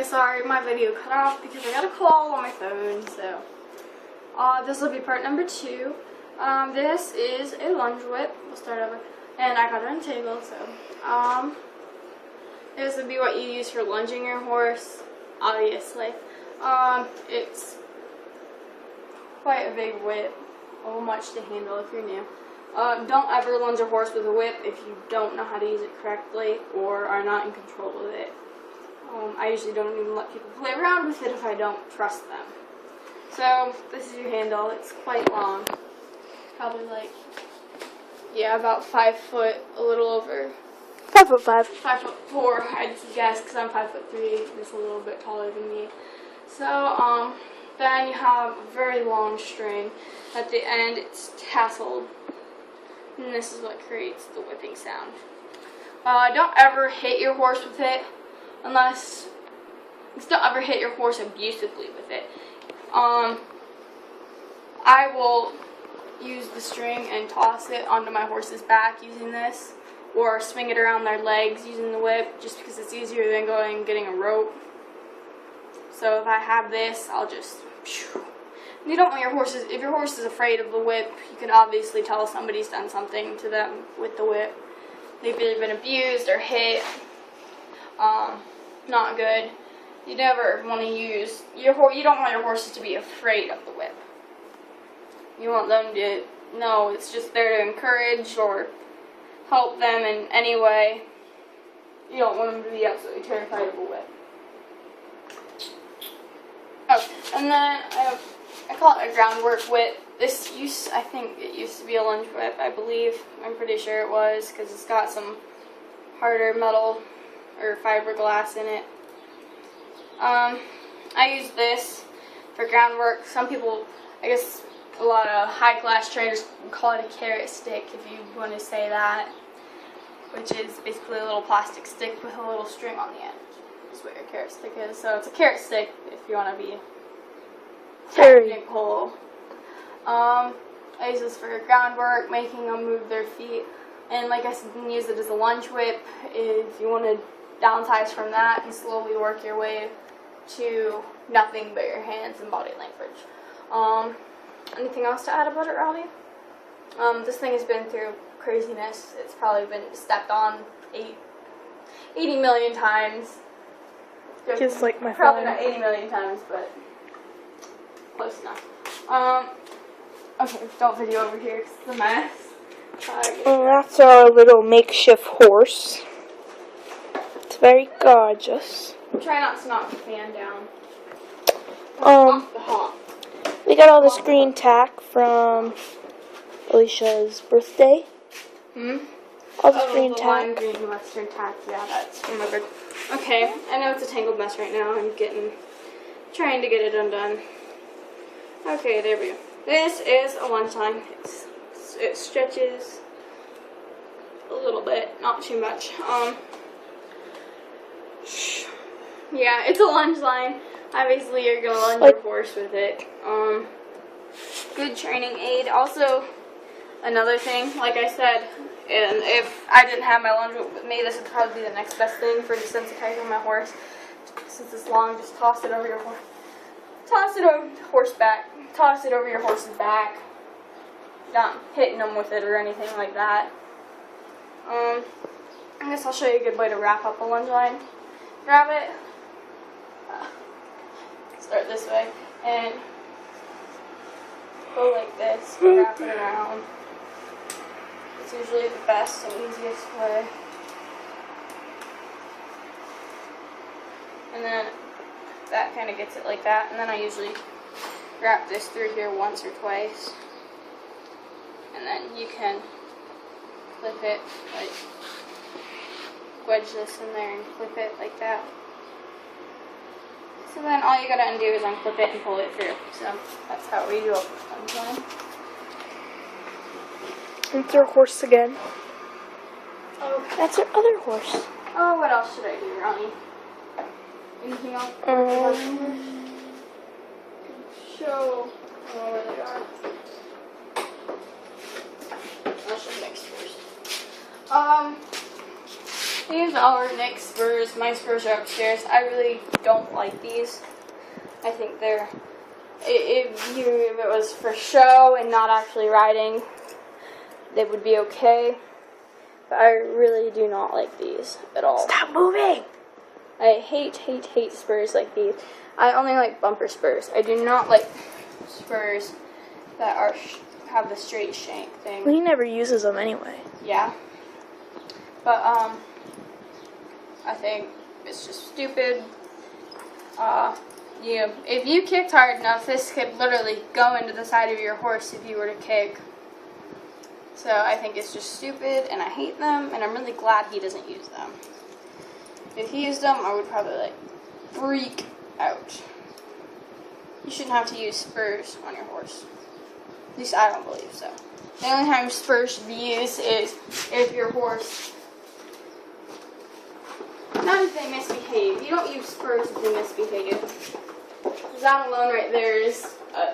Sorry, my video cut off because I got a call on my phone, so this will be part number 2. This is a lunge whip. We'll start over. And I got it untangled, so this would be what you use for lunging your horse, obviously. It's quite a big whip, a little much to handle if you're new. Don't ever lunge a horse with a whip if you don't know how to use it correctly or are not in control of it. I usually don't even let people play around with it if I don't trust them. So, this is your handle. It's quite long. Probably like, yeah, about 5 foot, a little over. 5'5". 5'4", I'd guess, because I'm 5'3", just a little bit taller than me. So, then you have a very long string. At the end, it's tasseled. And this is what creates the whipping sound. Don't ever hit your horse with it. Don't ever hit your horse abusively with it. I will use the string and toss it onto my horse's back using this, or swing it around their legs using the whip, just because it's easier than going and getting a rope. So if I have this, I'll just... You don't want your horses... If your horse is afraid of the whip, you can obviously tell somebody's done something to them with the whip. They've either been abused or hit. Not good. You never want to use you don't want your horses to be afraid of the whip. You want them to know it's just there to encourage or help them in any way. You don't want them to be absolutely terrified of a whip. Oh, and then I call it a groundwork whip. I think it used to be a lunge whip, I believe. I'm pretty sure it was, because it's got some harder metal or fiberglass in it. I use this for groundwork. Some people, I guess a lot of high-class trainers call it a carrot stick, if you want to say that, which is basically a little plastic stick with a little string on the end. That's what your carrot stick is. So it's a carrot stick if you want to be technical. I use this for groundwork, making them move their feet. And like I said, you can use it as a lunge whip if you want to downsize from that and slowly work your way to nothing but your hands and body language. Anything else to add about it, Robbie? This thing has been through craziness. It's probably been stepped on 80 million times. Just like my Probably phone. not 80 million times, but close enough. Okay, don't video over here because it's a mess. And that's our little makeshift horse. It's very gorgeous. Try not to knock the fan down. The hop. We got all this green tack from Alicia's birthday. All this green tack. Lime green mustard tack. Yeah, that's remembered. Okay, I know it's a tangled mess right now. I'm trying to get it undone. Okay, there we go. This is a lunge line. It stretches a little bit, not too much. Yeah, it's a lunge line. Obviously, you're gonna lunge your horse with it. Good training aid. Also, another thing, like I said, and if I didn't have my lunge with me, this would probably be the next best thing for desensitizing my horse. Since it's long, just toss it over your horse. Toss it over the horseback. Toss it over your horse's back. Not hitting them with it or anything like that. I guess I'll show you a good way to wrap up a lunge line. Grab it. Start this way and go like this. Wrap it around. It's usually the best and easiest way. And then that kind of gets it like that. And then I usually wrap this through here once or twice. And then you can clip it, like wedge this in there and clip it like that. So then all you gotta undo is unclip it and pull it through. So that's how we do a lunge line. That's our horse again. Oh, That's our other horse. oh, what else should I do, Ronnie? Anything else? Show where they are. I should mix first. These are Nick's spurs. My spurs are upstairs. I really don't like these. I think they're, if it was for show and not actually riding, they would be okay. But I really do not like these at all. Stop moving! I hate spurs like these. I only like bumper spurs. I do not like spurs that are have the straight shank thing. Well, he never uses them anyway. Yeah. But, I think it's just stupid. If you kicked hard enough, this could literally go into the side of your horse if you were to kick. So I think it's just stupid, and I hate them, and I'm really glad he doesn't use them. If he used them, I would probably, like, freak out. You shouldn't have to use spurs on your horse. At least I don't believe so. The only time spurs should be used is if your horse, not if they misbehave. You don't use spurs if they misbehave. That alone right there is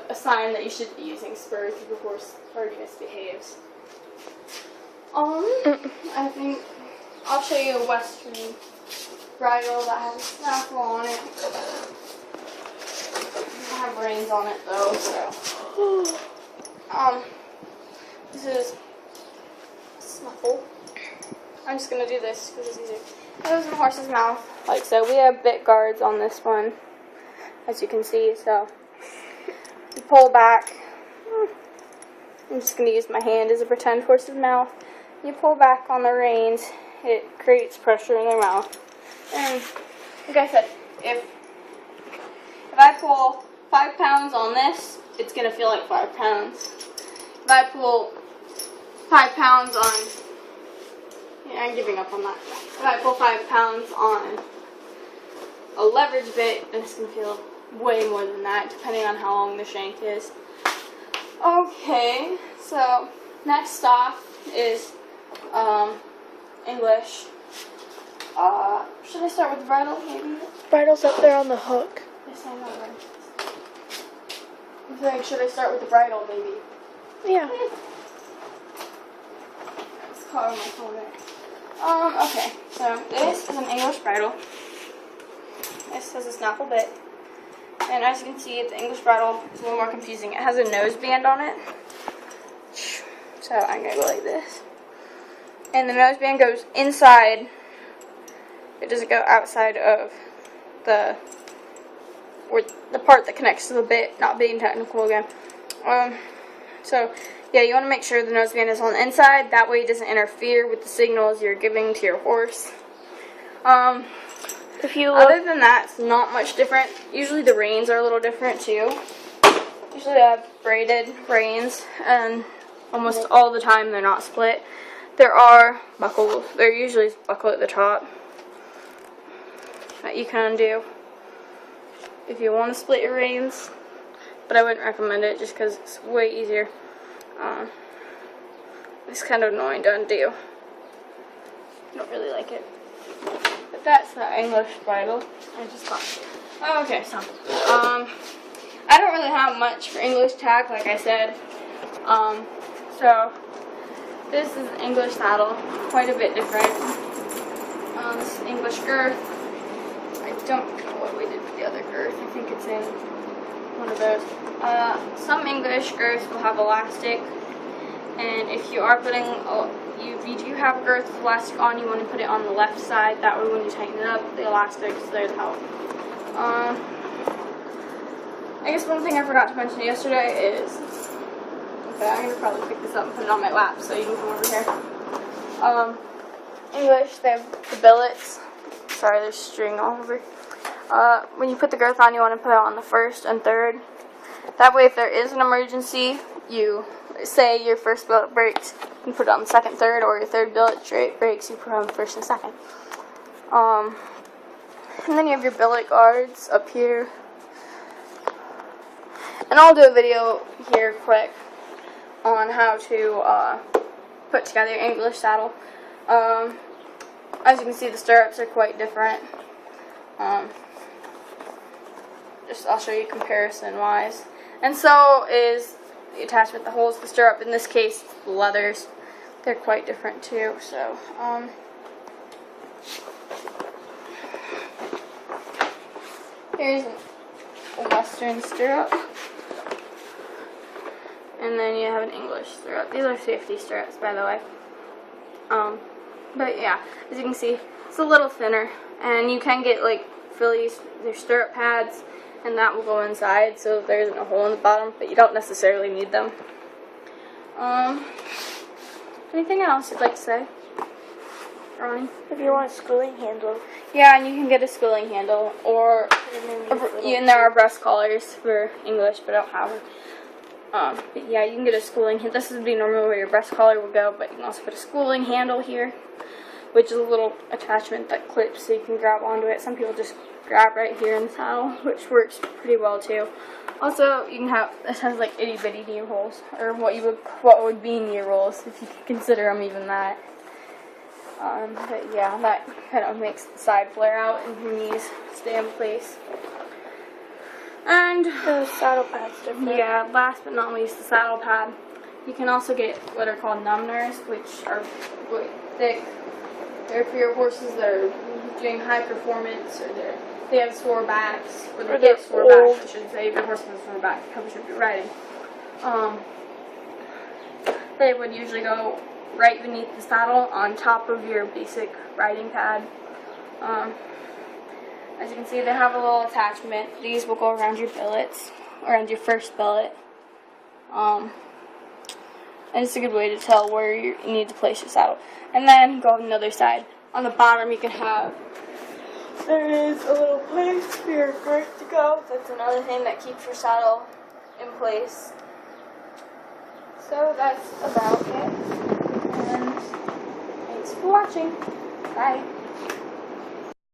a sign that you should be using spurs if your horse already misbehaves. I think I'll show you a Western bridle that has a snaffle on it. I have reins on it though, so. This is snuffle. I'm just gonna do this because it's easier. It goes in the horse's mouth, like so. We have bit guards on this one, as you can see. So you pull back. I'm just gonna use my hand as a pretend horse's mouth. You pull back on the reins. It creates pressure in their mouth. And like I said, if I pull 5 pounds on this, it's gonna feel like 5 pounds. If I pull 5 pounds on, yeah, I'm giving up on that. If I pull 5 pounds on a leverage bit, then it's gonna feel way more than that, depending on how long the shank is. Okay, so next off is English. Should I start with the bridle, maybe? Bridle's up there on the hook. Yes, I know. I'm saying, should I start with the bridle, maybe? Yeah. It's caught on my phone there. Okay, so this is an English bridle. This has a snaffle bit. And as you can see, the English bridle is a little more confusing. It has a nose band on it. So I'm going to go like this. And the nose band goes inside. It doesn't go outside of the part that connects to the bit, not being technical again. So, yeah, you want to make sure the nose band is on the inside. That way it doesn't interfere with the signals you're giving to your horse. If you look, other than that, it's not much different. Usually the reins are a little different too. Usually I have braided reins, and almost all the time they're not split. There are buckles. They're usually buckled at the top that you can undo if you want to split your reins, but I wouldn't recommend it just because it's way easier. It's kind of annoying to undo. I don't really like it. But that's the English bridle. I just thought. Oh, okay, so I don't really have much for English tack, like I said. So this is an English saddle, quite a bit different. This is English girth. I don't know what we did with the other girth. I think it's in one of those. Some English girths will have elastic, and if you are putting, if you do have a girth with elastic on, you want to put it on the left side. That way when you tighten it up, the elastic's there to help. I guess one thing I forgot to mention yesterday is, okay, I'm going to probably pick this up and put it on my lap so you can come over here. English, they have the billets. Sorry, there's string all over. When you put the girth on, you want to put it on the first and third. That way, if there is an emergency, you say your first billet breaks, you can put it on the second, third, or your third billet breaks, you put it on the first and second. And then you have your billet guards up here. And I'll do a video here quick on how to put together your English saddle. As you can see, the stirrups are quite different. I'll show you comparison-wise. And so is the attachment that holds the stirrup. In this case, the leathers. They're quite different too. So, Here's a Western stirrup. And then you have an English stirrup. These are safety stirrups, by the way. But yeah, as you can see, it's a little thinner. And you can get like fillies, their stirrup pads, and that will go inside so there isn't a hole in the bottom, but you don't necessarily need them. Anything else you'd like to say, Ronnie? If you want a schooling handle. Yeah, and you can get a schooling handle, or and there are breast collars for English, but I don't have them. But yeah, you can get a schooling handle. This would be normally where your breast collar would go, but you can also put a schooling handle here, which is a little attachment that clips so you can grab onto it. Some people just grab right here in the saddle, which works pretty well too. Also, you can have, this has like itty bitty knee rolls, or what would be knee rolls if you could consider them even that. But yeah, that kind of makes the side flare out and your knees stay in place. And The saddle pad's different. yeah, last but not least, the saddle pad. You can also get what are called numbners, which are really thick. They're for your horses that are doing high performance, or they have sore backs, or they get sore backs, I should say. If your horse has a sore back, you probably shouldn't be riding. They would usually go right beneath the saddle on top of your basic riding pad. As you can see, they have a little attachment. These will go around your billets, around your first billet. And it's a good way to tell where you need to place your saddle. And then go on the other side. On the bottom, you can have, there is a little place for your girth to go. That's another thing that keeps your saddle in place. So that's about it. And thanks for watching. Bye.